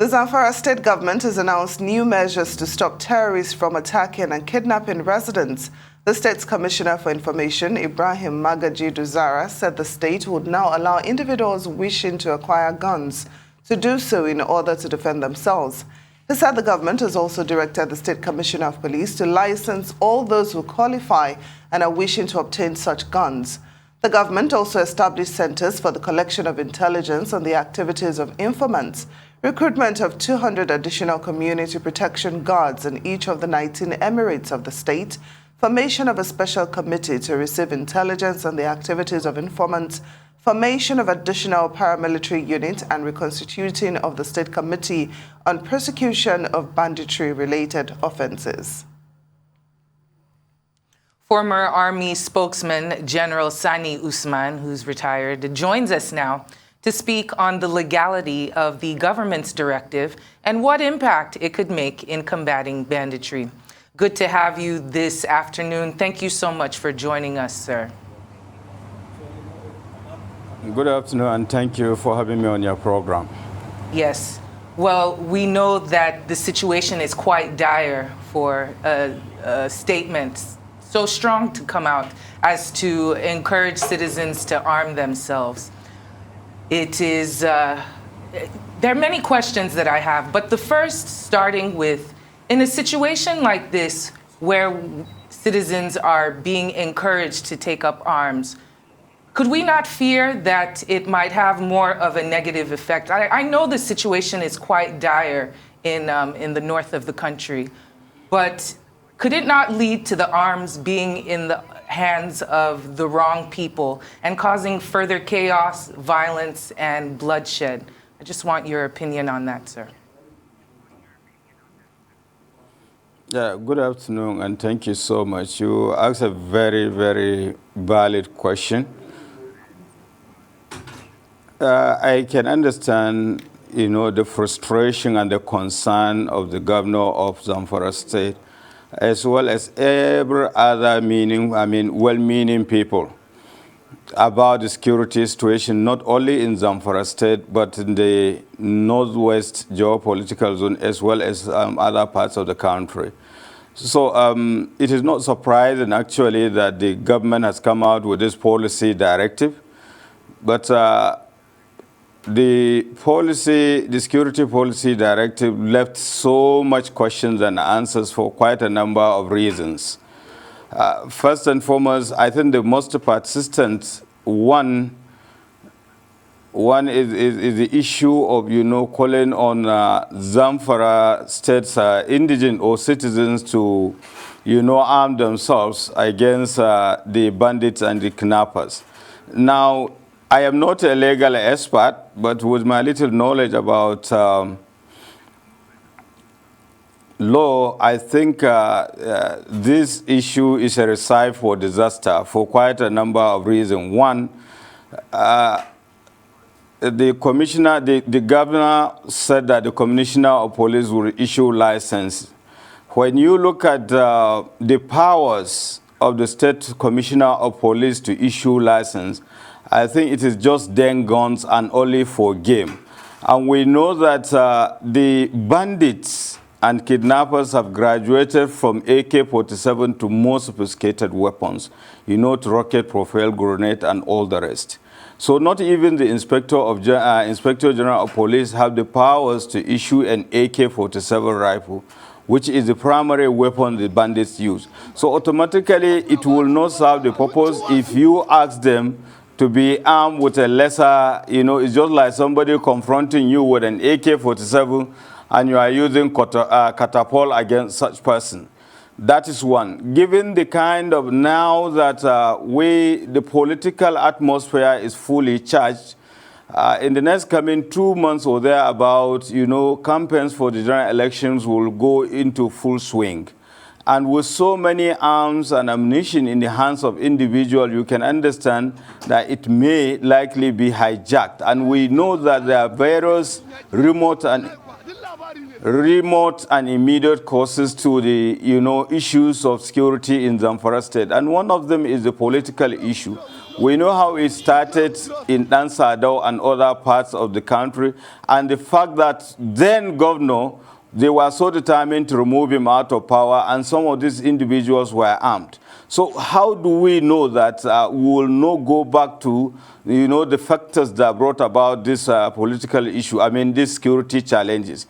The Zamafara State government has announced new measures to stop terrorists from attacking and kidnapping residents. The state's Commissioner for Information, Ibrahim Magaji Duzara, said the state would now allow individuals wishing to acquire guns to do so in order to defend themselves. He said the government has also directed the State Commissioner of Police to license all those who qualify and are wishing to obtain such guns. The government also established centers for the collection of intelligence on the activities of informants, recruitment of 200 additional community protection guards in each of the 19 emirates of the state, formation of a special committee to receive intelligence on the activities of informants, formation of additional paramilitary units, and reconstituting of the State Committee on Prosecution of Banditry-related offenses. Former Army Spokesman General Sani Usman, who's retired, joins us now to speak on the legality of the government's directive and what impact it could make in combating banditry. Good to have you this afternoon. Thank you so much for joining us, sir. Good afternoon, and thank you for having me on your program. Yes. Well, we know that the situation is quite dire for statements so strong to come out as to encourage citizens to arm themselves. It is, there are many questions that I have, but the first starting with, in a situation like this where citizens are being encouraged to take up arms, could we not fear that it might have more of a negative effect? I know the situation is quite dire in the north of the country, but could it not lead to the arms being in the hands of the wrong people and causing further chaos, violence, and bloodshed? I just want your opinion on that, sir. Yeah, good afternoon, and thank you so much. You asked a very, very valid question. I can understand, the frustration and the concern of the governor of Zamafara State, as well as every other well-meaning people about the security situation, not only in Zamafara State, but in the northwest geopolitical zone, as well as other parts of the country. So it is not surprising, actually, that the government has come out with this policy directive. But the security policy directive left so much questions and answers for quite a number of reasons. First and foremost, I think the most persistent one is the issue of, calling on Zamafara State's indigent or citizens to, arm themselves against the bandits and the kidnappers. Now, I am not a legal expert, but with my little knowledge about law, I think this issue is a recipe for disaster for quite a number of reasons. One, the governor said that the commissioner of police will issue license. When you look at the powers of the state commissioner of police to issue license, I think it is just then guns and only for game. And we know that the bandits and kidnappers have graduated from AK-47 to more sophisticated weapons, to rocket propel grenade and all the rest. So not even the Inspector General of Police have the powers to issue an AK-47 rifle, which is the primary weapon the bandits use. So automatically it will not serve the purpose if you ask them to be armed with a lesser, it's just like somebody confronting you with an AK-47 and you are using catapult against such person. That is one. Given the kind of now that the political atmosphere is fully charged, in the next coming 2 months or thereabout, campaigns for the general elections will go into full swing. And with so many arms and ammunition in the hands of individuals, you can understand that it may likely be hijacked. And we know that there are various remote and immediate causes to the issues of security in Zamafara State. And one of them is the political issue. We know how it started in Dansadao and other parts of the country, and the fact that then governor, they were so determined to remove him out of power, and some of these individuals were armed. So how do we know that we will not go back to, the factors that brought about this political issue, these security challenges?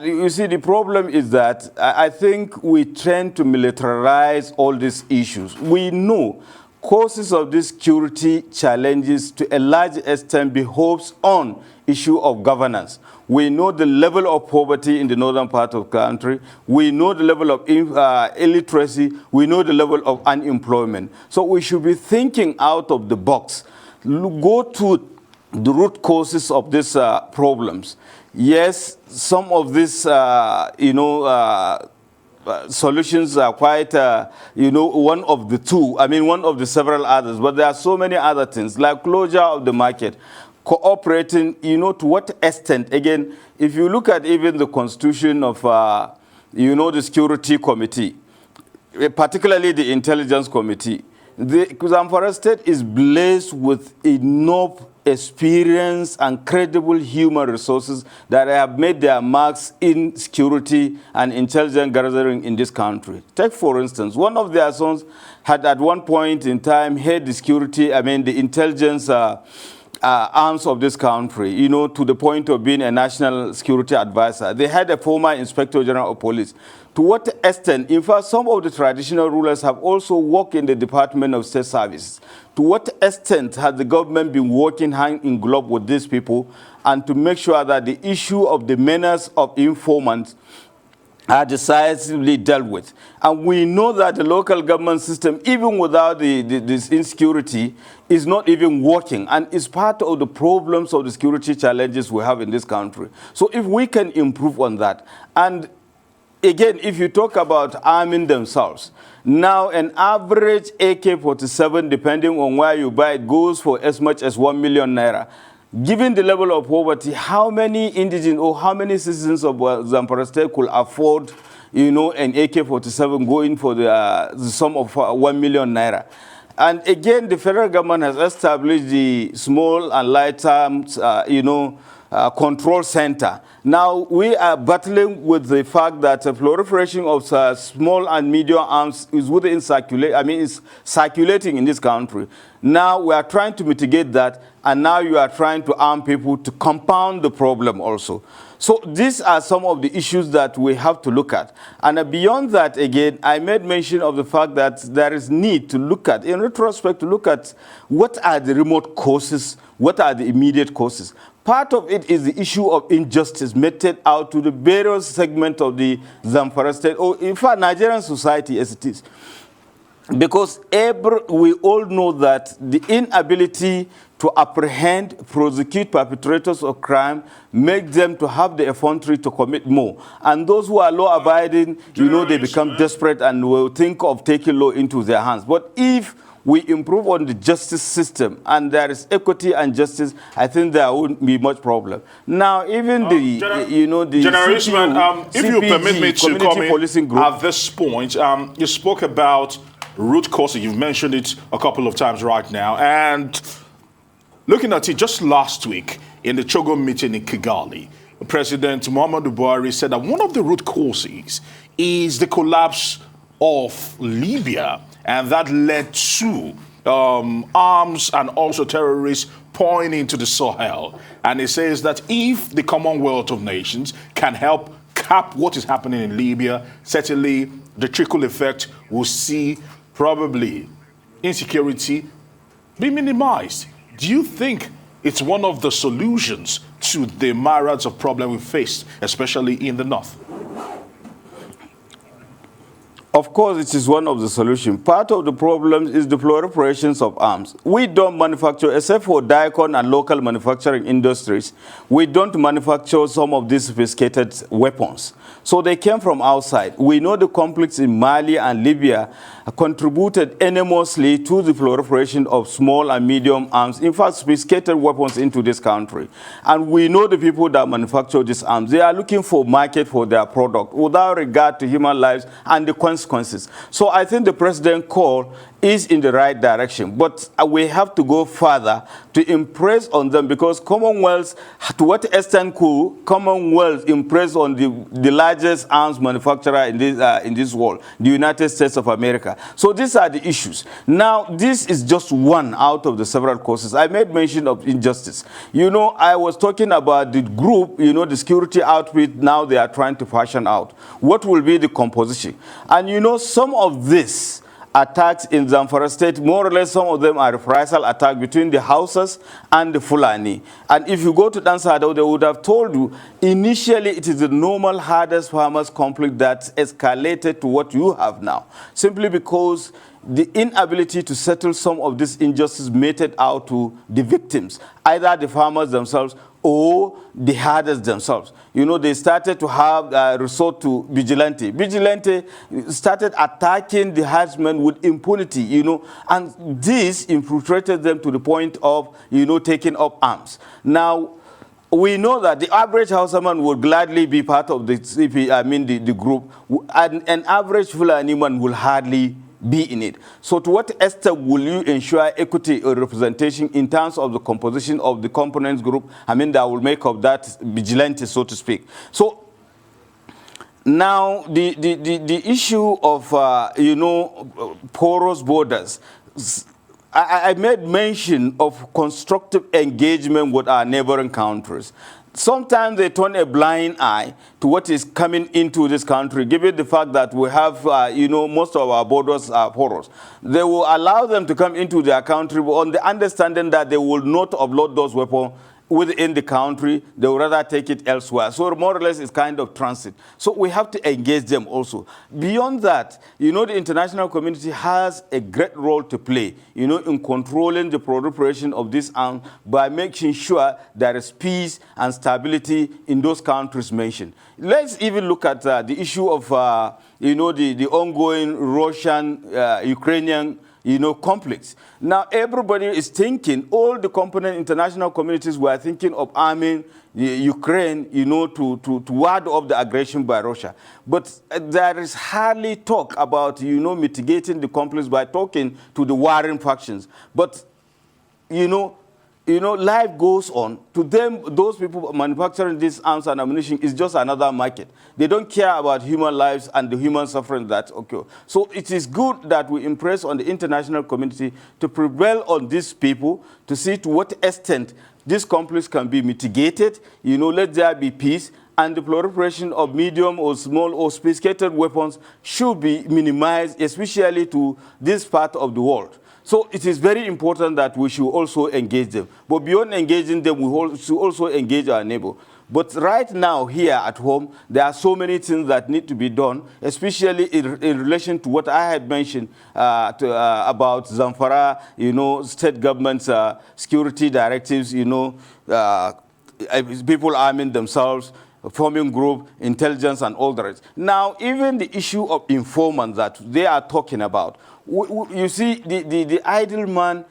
You see, the problem is that I think we tend to militarize all these issues. We know causes of these security challenges to a large extent behoves on issue of governance. We know the level of poverty in the northern part of the country. We know the level of illiteracy. We know the level of unemployment. So we should be thinking out of the box. Go to the root causes of these problems. Yes, some of these, solutions are quite, one of the two. One of the several others. But there are so many other things, like closure of the market, cooperating, to what extent? Again, if you look at even the constitution of, the Security Committee, particularly the Intelligence Committee, the Zamafara State is blessed with enough experience and credible human resources that have made their marks in security and intelligence gathering in this country. Take, for instance, one of their sons had at one point in time had the security, the intelligence arms of this country, to the point of being a national security advisor. They had a former inspector general of police. To what extent, in fact, some of the traditional rulers have also worked in the Department of State Services. To what extent has the government been working hand in glove with these people and to make sure that the issue of the menace of informants are decisively dealt with? And we know that the local government system, even without this insecurity, is not even working, and is part of the problems of the security challenges we have in this country. So if we can improve on that, and again, if you talk about arming themselves, now an average AK-47, depending on where you buy it, goes for as much as 1 million naira. Given the level of poverty, how many indigenous or how many citizens of Zamafara State could afford, an AK-47 going for the sum of 1 million naira? And again, the federal government has established the small and light arms, control center. Now, we are battling with the fact that the proliferation of small and medium arms is within is circulating in this country. Now, we are trying to mitigate that, and now you are trying to arm people to compound the problem also. So these are some of the issues that we have to look at. And beyond that, again, I made mention of the fact that there is need to look at, in retrospect, to look at what are the remote causes, what are the immediate causes. Part of it is the issue of injustice meted out to the various segments of the Zamafara State, or in fact, Nigerian society as it is. Because we all know that the inability to apprehend, prosecute perpetrators of crime, make them to have the effrontery to commit more. And those who are law-abiding, they become desperate and will think of taking law into their hands. But if we improve on the justice system and there is equity and justice, I think there won't be much problem. Now, even the General Usman, if you permit me to comment at this point, you spoke about root causes. You've mentioned it a couple of times right now. And looking at it just last week in the Chogo meeting in Kigali, President Muhammadu Buhari said that one of the root causes is the collapse of Libya. And that led to arms and also terrorists pouring into the Sahel. And he says that if the Commonwealth of Nations can help cap what is happening in Libya, certainly the trickle effect will see probably insecurity be minimized. Do you think it's one of the solutions to the myriads of problems we face, especially in the north? Of course, it is one of the solutions. Part of the problem is the proliferations of arms. We don't manufacture, except for Diacon and local manufacturing industries, we don't manufacture some of these sophisticated weapons. So they came from outside. We know the conflicts in Mali and Libya contributed enormously to the proliferation of small and medium arms, in fact, sophisticated weapons into this country. And we know the people that manufacture these arms. They are looking for market for their product without regard to human lives and the consequences. So I think the president called is in the right direction, but we have to go further to impress on them, because Commonwealth, to what extent could Commonwealth impress on the largest arms manufacturer in this world, the United States of America? So these are the issues. Now, this is just one out of the several causes. I made mention of injustice. You know, I was talking about the group, you know, the security outfit, now they are trying to fashion out. What will be the composition? And you know, some of this attacks in Zamafara State, more or less some of them are reprisal attacks between the Hausas and the Fulani. And if you go to Dansado, they would have told you, initially it is the normal hardest farmers conflict that escalated to what you have now, simply because the inability to settle some of this injustice meted out to the victims, either the farmers themselves or the herders themselves. You know, they started to have resort to vigilante. Vigilante started attacking the herdsmen with impunity, you know, and this infiltrated them to the point of, you know, taking up arms. Now, we know that the average Hausaman would gladly be part of the the group, and an average Fulani man will hardly be in it. So to what extent will you ensure equity or representation in terms of the composition of the components group, that will make up that vigilante, so to speak? So now the issue of, you know, porous borders, I made mention of constructive engagement with our neighboring countries. Sometimes they turn a blind eye to what is coming into this country, given the fact that we have, you know, most of our borders are porous. They will allow them to come into their country on the understanding that they will not upload those weapons within the country. They will rather take it elsewhere. So more or less it's kind of transit. So we have to engage them also. Beyond that, you know, the international community has a great role to play, you know, in controlling the proliferation of this arms by making sure there is peace and stability in those countries mentioned. Let's even look at the issue of, you know, the ongoing Russian-Ukrainian, you know, conflicts. Now, everybody is thinking, all the component international communities were thinking of arming Ukraine, you know, to ward off the aggression by Russia. But there is hardly talk about, you know, mitigating the conflicts by talking to the warring factions. But, you know, life goes on. To them, those people manufacturing these arms and ammunition is just another market. They don't care about human lives and the human suffering that occur. So it is good that we impress on the international community to prevail on these people, to see to what extent these conflicts can be mitigated. You know, let there be peace, and the proliferation of medium or small or sophisticated weapons should be minimized, especially to this part of the world. So it is very important that we should also engage them. But beyond engaging them, we should also engage our neighbor. But right now, here at home, there are so many things that need to be done, especially in relation to what I had mentioned about Zamfara, you know, state government's security directives, you know, people arming themselves, forming group, intelligence, and all the rest. Now, even the issue of informants that they are talking about, you see, the idle man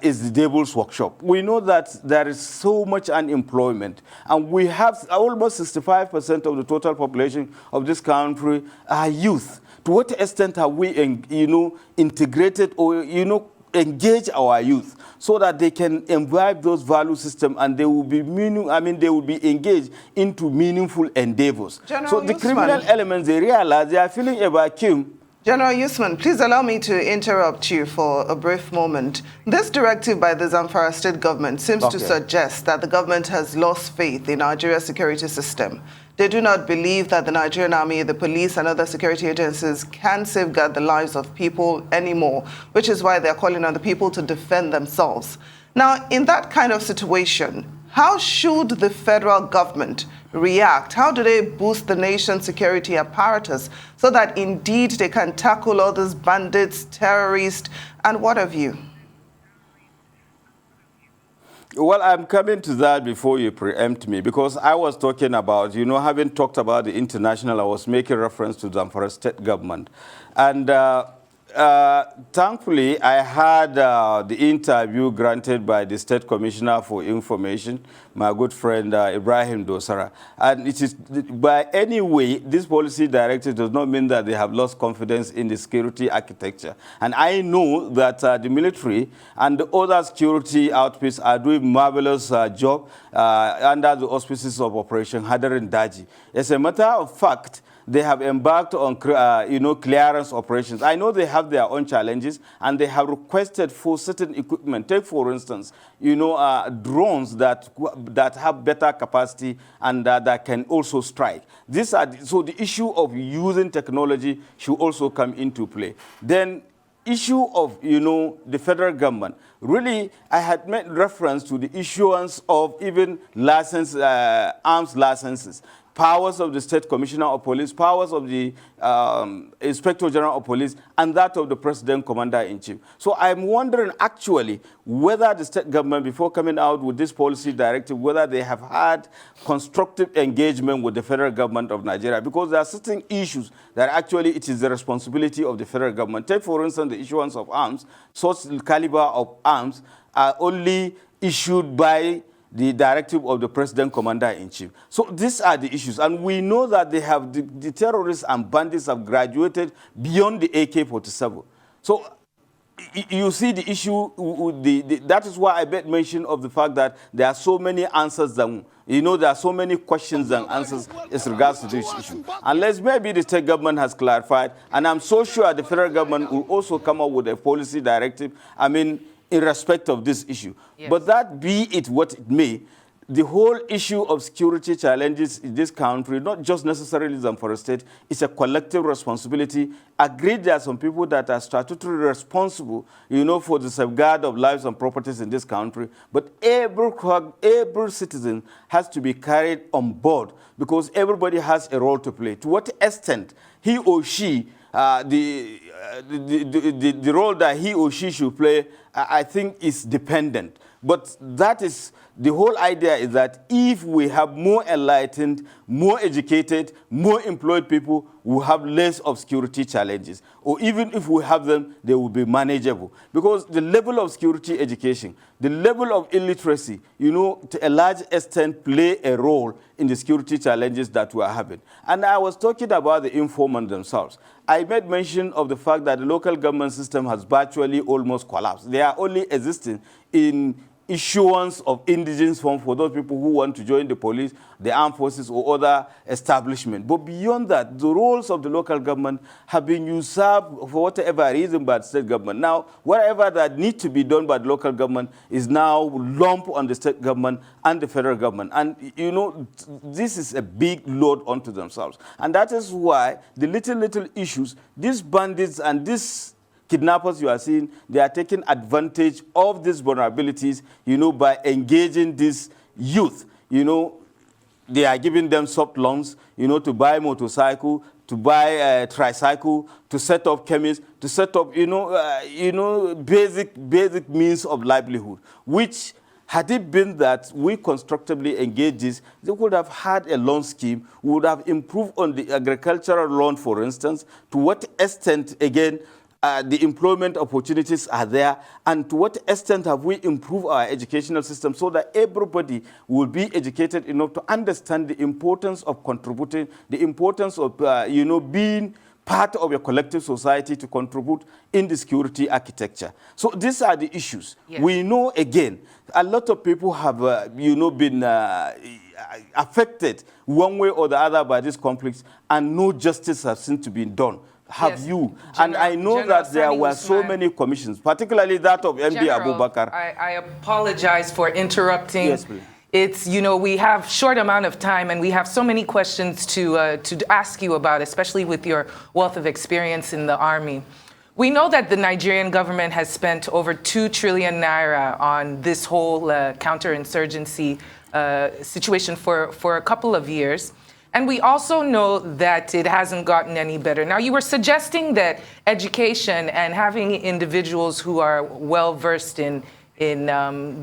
is the devil's workshop. We know that there is so much unemployment, and we have almost 65% of the total population of this country are youth. To what extent have we, you know, integrated or, you know, engage our youth so that they can imbibe those value systems and they will be they will be engaged into meaningful endeavors. General So the Usman, criminal elements, they realize they are feeling a vacuum. General Usman, please allow me to interrupt you for a brief moment. This directive by the Zamafara State government seems to suggest that the government has lost faith in Nigeria's security system. They do not believe that the Nigerian Army, the police, and other security agencies can safeguard the lives of people anymore, which is why they're calling on the people to defend themselves. Now, in that kind of situation, how should the federal government react? How do they boost the nation's security apparatus so that indeed they can tackle all these bandits, terrorists, and what have you? Well, I'm coming to that before you preempt me, because I was talking about, you know, having talked about the international, I was making reference to Zamafara State government. And Thankfully, I had the interview granted by the State Commissioner for Information, my good friend Ibrahim Dosara. And it is, by any way, this policy directive does not mean that they have lost confidence in the security architecture. And I know that the military and the other security outfits are doing marvelous job under the auspices of Operation Hadarin Daji. As a matter of fact, they have embarked on, clearance operations. I know they have their own challenges, and they have requested for certain equipment. Take, for instance, drones that have better capacity and that can also strike. So the issue of using technology should also come into play. Then, issue of, the federal government. Really, I had made reference to the issuance of even arms licenses. Powers of the State Commissioner of Police, powers of the Inspector General of Police, and that of the President Commander-in-Chief. So I'm wondering actually whether the state government, before coming out with this policy directive, whether they have had constructive engagement with the federal government of Nigeria, because there are certain issues that actually it is the responsibility of the federal government. Take, for instance, the issuance of arms. Such caliber of arms are only issued by the directive of the President Commander-in-Chief. So these are the issues. And we know that they have the terrorists and bandits have graduated beyond the AK-47. So you see the issue, that is why I made mention of the fact that there are so many answers than, there are so many questions and answers as regards to this issue. Unless maybe the state government has clarified, and I'm so sure the federal government will also come up with a policy directive, in respect of this issue. Yes. But that be it what it may, the whole issue of security challenges in this country, not just necessarily Zamfara State, it's a collective responsibility. Agreed, there are some people that are statutorily responsible, for the safeguard of lives and properties in this country. But every citizen has to be carried on board because everybody has a role to play. To what extent he or she the role that he or she should play, I think, is dependent. But that is, the whole idea is that if we have more enlightened, more educated, more employed people, we have less of security challenges. Or even if we have them, they will be manageable. Because the level of security education, the level of illiteracy, to a large extent play a role in the security challenges that we are having. And I was talking about the informants themselves. I made mention of the fact that the local government system has virtually almost collapsed. They are only existing in issuance of indigence form for those people who want to join the police, the armed forces, or other establishment. But beyond that, the roles of the local government have been usurped for whatever reason by the state government. Now, whatever that needs to be done by the local government is now lumped on the state government and the federal government. And, this is a big load onto themselves. And that is why the little issues, these bandits and these kidnappers you are seeing, they are taking advantage of these vulnerabilities, by engaging these youth. They are giving them soft loans, to buy motorcycle, to buy a tricycle, to set up chemists, to set up, basic means of livelihood, which, had it been that we constructively engaged this, they would have had a loan scheme, would have improved on the agricultural loan, for instance, to what extent, again, the employment opportunities are there, and to what extent have we improved our educational system so that everybody will be educated enough to understand the importance of contributing, the importance of, being part of a collective society to contribute in the security architecture. So these are the issues. Yes. We know, again, a lot of people have, been affected one way or the other by these conflicts, and no justice has seemed to be done. Have you? And I know that there were so many commissions, particularly that of MD Abubakar. I apologize for interrupting. Yes, please. It's, we have short amount of time and we have so many questions to ask you about, especially with your wealth of experience in the Army. We know that the Nigerian government has spent over 2 trillion naira on this whole counterinsurgency situation for a couple of years. And we also know that it hasn't gotten any better. Now, you were suggesting that education and having individuals who are well-versed in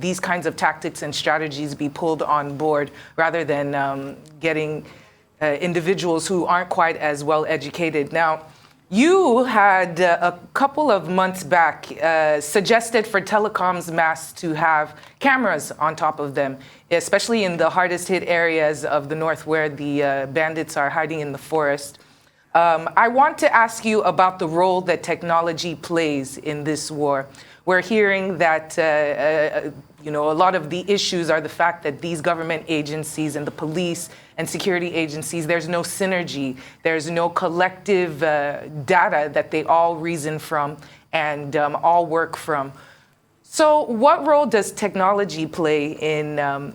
these kinds of tactics and strategies be pulled on board rather than getting individuals who aren't quite as well educated. Now, You had a couple of months back suggested for telecoms masts to have cameras on top of them, especially in the hardest hit areas of the north where the bandits are hiding in the forest. I want to ask you about the role that technology plays in this war. We're hearing that a lot of the issues are the fact that these government agencies and the police and security agencies, there's no synergy, there's no collective data that they all reason from and all work from. So what role does technology play in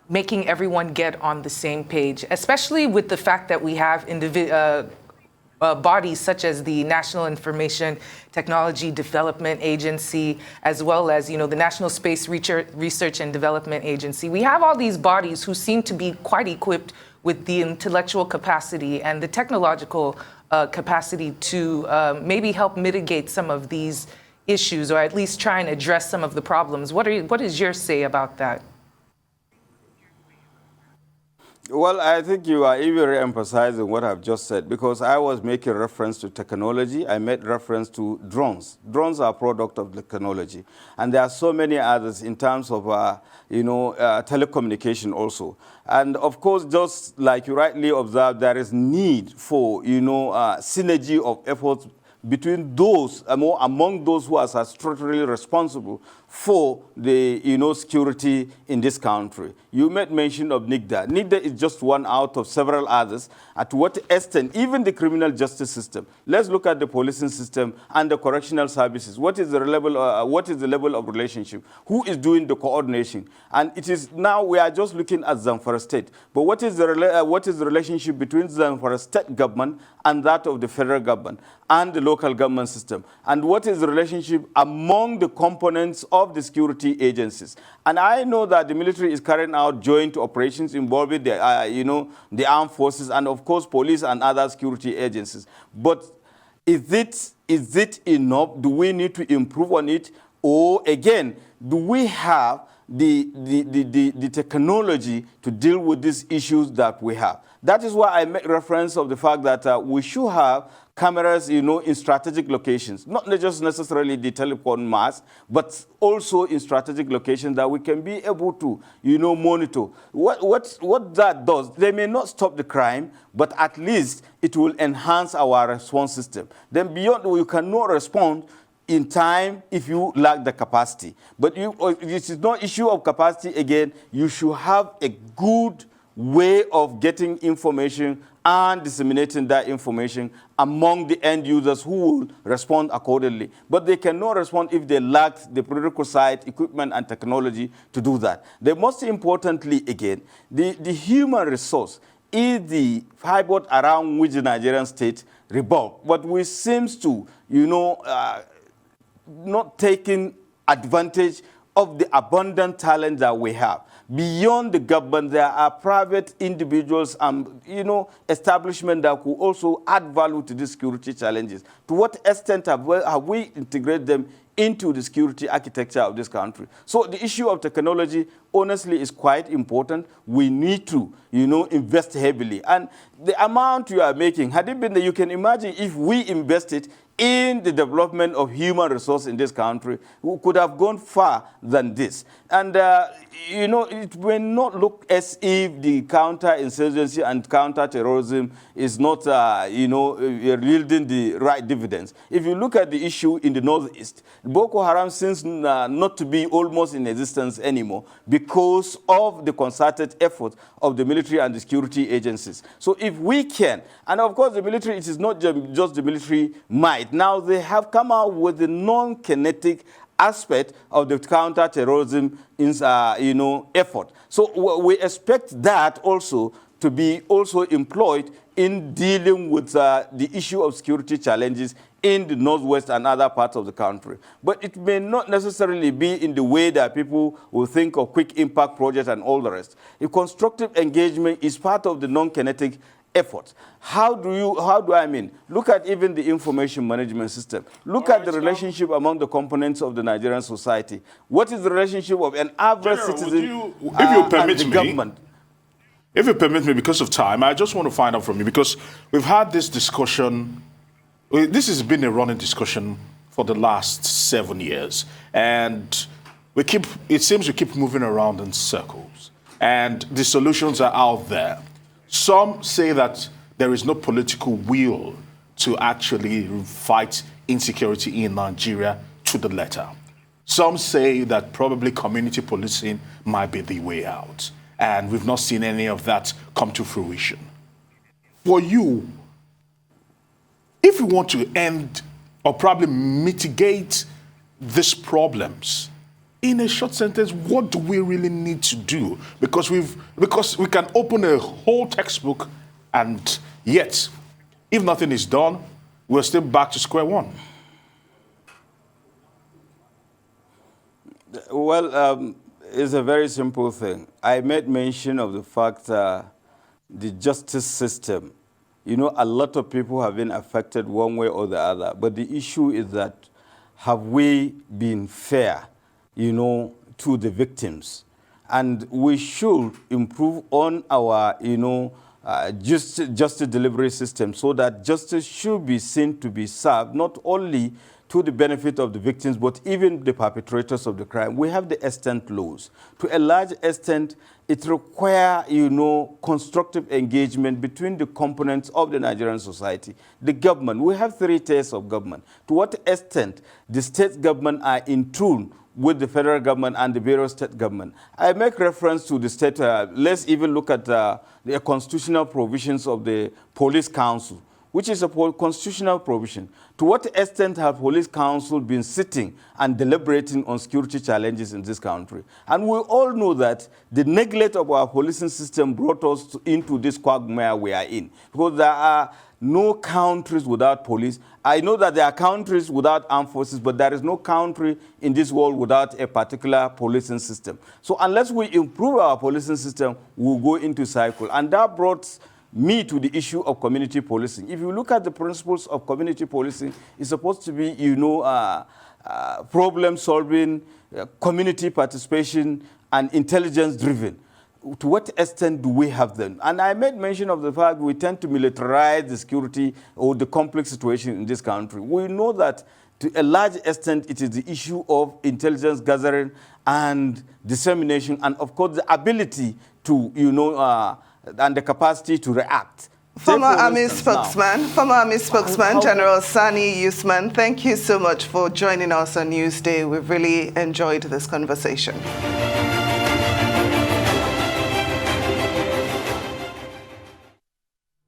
making everyone get on the same page, especially with the fact that we have bodies such as the National Information Technology Development Agency, as well as, the National Space Research and Development Agency. We have all these bodies who seem to be quite equipped with the intellectual capacity and the technological capacity to maybe help mitigate some of these issues, or at least try and address some of the problems. What is your say about that? Well, I think you are even emphasizing what I've just said, because I was making reference to technology. I made reference to drones. Drones are a product of technology. And there are so many others in terms of, telecommunication also. And of course, just like you rightly observed, there is need for, synergy of efforts between those, among those who are statutorily responsible for the security in this country. You made mention of NIGDA. NIGDA is just one out of several others. At what extent, even the criminal justice system. Let's look at the policing system and the correctional services. What is the level of relationship? Who is doing the coordination? And it is now we are just looking at Zamafara State. But what is the relationship between Zamafara State government and that of the federal government and the local government system? And what is the relationship among the components of the security agencies? And I know that the military is carrying out joint operations involving the, the armed forces and, of course, police and other security agencies. But is it enough? Do we need to improve on it? Or, again, do we have the technology to deal with these issues that we have? That is why I make reference of the fact that we should have cameras, in strategic locations, not just necessarily the telecom mast, but also in strategic locations that we can be able to, monitor. What that does, they may not stop the crime, but at least it will enhance our response system. Then beyond, you cannot respond in time if you lack the capacity. But this is not issue of capacity again. You should have a good way of getting information and disseminating that information among the end users who will respond accordingly. But they cannot respond if they lack the prerequisite equipment and technology to do that. The most importantly, again, the human resource is the pivot around which the Nigerian state revolves. But we seem to, not taking advantage of the abundant talent that we have. Beyond the government, there are private individuals and, establishments that could also add value to these security challenges. To what extent have we integrated them into the security architecture of this country? So the issue of technology, honestly, is quite important. We need to, invest heavily. And the amount you are making, had it been that you can imagine if we invested in the development of human resource in this country, we could have gone far than this. And, it may not look as if the counterinsurgency and counterterrorism is not, yielding the right dividends. If you look at the issue in the Northeast, Boko Haram seems not to be almost in existence anymore because of the concerted effort of the military and the security agencies. So if we can, and of course the military, it is not just the military might. Now they have come out with the non-kinetic aspect of the counter-terrorism effort. So we expect that also to be also employed in dealing with the issue of security challenges in the Northwest and other parts of the country. But it may not necessarily be in the way that people will think of quick impact projects and all the rest. A constructive engagement is part of the non-kinetic effort. How do I mean? Look at even the information management system. Look at the relationship among the components of the Nigerian society. What is the relationship of an average citizen and the government? If you permit me, because of time, I just want to find out from you, because we've had this discussion This has been a running discussion for the last 7 years, and it seems we keep moving around in circles, and the solutions are out there. Some say that there is no political will to actually fight insecurity in Nigeria to the letter. Some say that probably community policing might be the way out, and we've not seen any of that come to fruition. For you, if we want to end or probably mitigate these problems, in a short sentence, what do we really need to do? Because we can open a whole textbook, and yet, if nothing is done, we're still back to square one. Well, it's a very simple thing. I made mention of the fact the justice system. You know, a lot of people have been affected one way or the other, but the issue is that have we been fair, you know, to the victims? And we should improve on our, you know, justice delivery system so that justice should be seen to be served not only to the benefit of the victims, but even the perpetrators of the crime. We have the extant laws. To a large extent, it requires, you know, constructive engagement between the components of the Nigerian society. The government, we have 3 tiers of government. To what extent the state government are in tune with the federal government and the various state government. I make reference to the state, let's even look at the constitutional provisions of the police council, which is a constitutional provision. To what extent have police council been sitting and deliberating on security challenges in this country? And we all know that the neglect of our policing system brought us into this quagmire we are in. Because there are no countries without police. I know that there are countries without armed forces, but there is no country in this world without a particular policing system. So unless we improve our policing system, we'll go into cycle. And that brought me to the issue of community policing. If you look at the principles of community policing, it's supposed to be, you know, problem solving, community participation, and intelligence driven. To what extent do we have them? And I made mention of the fact we tend to militarize the security or the complex situation in this country. We know that to a large extent it is the issue of intelligence gathering and dissemination, and of course the ability to, you know, and the capacity to react. Former Army Spokesman, General Sani Usman, thank you so much for joining us on Newsday. We've really enjoyed this conversation.